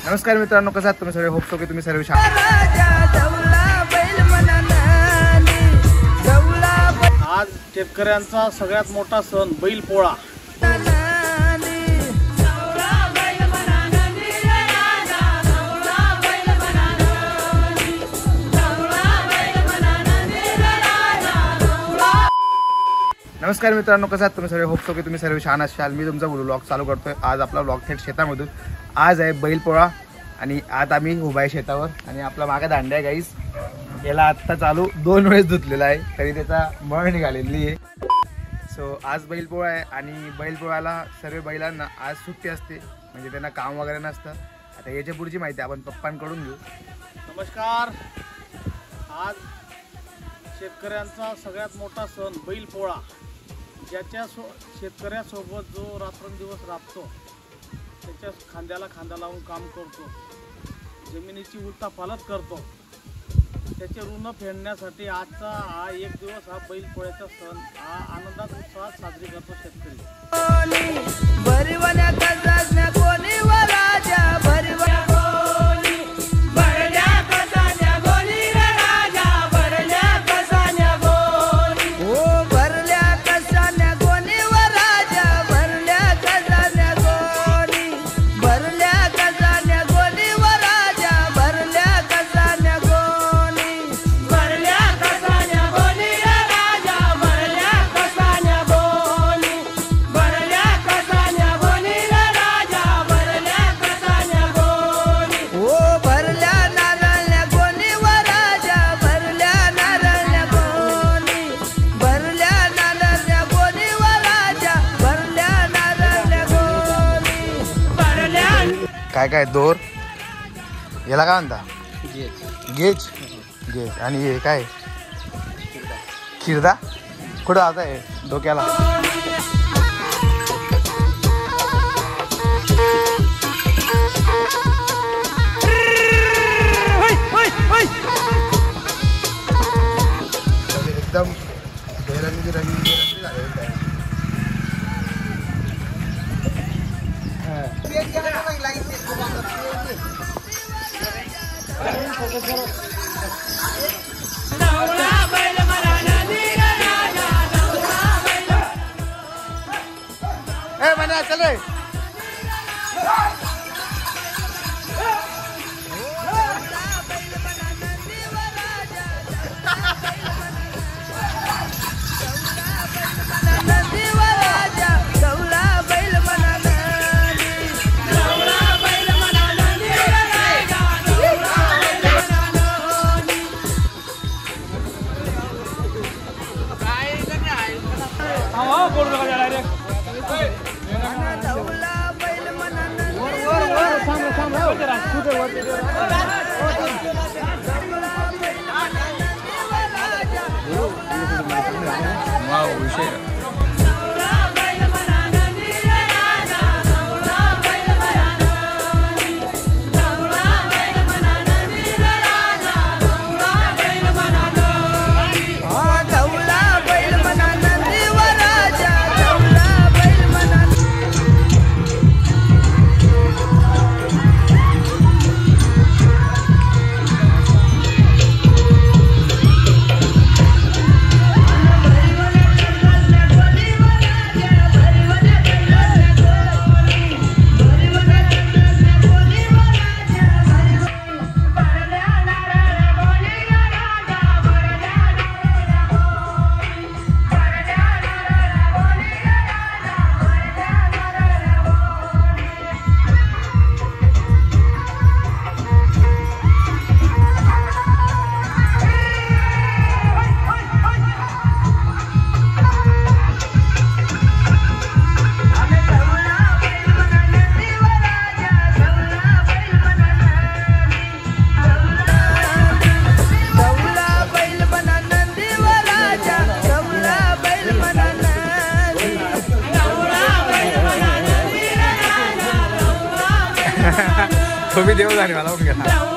नमस्कार मित्रांनो, कसा आहात तुम्ही सगळे? होपतो की तुम्ही सर्व आज शेतकऱ्यांचा सगळ्यात मोठा सण बैलपोळा। नमस्कार मित्रांनो, कसा आहात तुम्ही सगळे? होपतो की तुम्ही सर्व छान असाल। मी तुमचा व्लॉग चालू करतोय। आज आपला व्लॉग थेट शेतामधून। आज आहे बैलपोळा आणि आज आम्ही उभा आहे शेतावर आणि आपला मागे दांड्या गाईस याला आत्ता चालू 2 वेळेस धुतलेला आहे तरी त्याचा मळ निघालेली आहे। सो आज बैलपोळा आहे आणि बैलपोळ्याला सर्व बैलांना आज सुट्टी असते, म्हणजे त्यांना काम वगैरे नसतं। आता याच्या पुढची माहिती आपण पप्पांकडून घेऊ। नमस्कार, आज शेतकऱ्यांचा सगळ्यात मोठा सण बैलपोळा, ज्याच्या शेतकऱ्यासोबत जो रात्रंदिवस राबतो, त्याच्या खांद्याला खांदा लावून काम करतो, जमिनीची उलथापालथ करतो, त्याचे ऋण फेडण्यासाठी आजचा हा एक दिवस हा बैलपोळ्याचा सण हा आनंदात उत्साहात साजरी करतो शेतकरी। काय काय दोर याला काय म्हणता? Gauge gauge. आणि हे काय? खिरदा। कुठं आता आहे डोक्याला? एकदम बेरंगी रंगी झाले। चले तुम्ही देव जाणे मला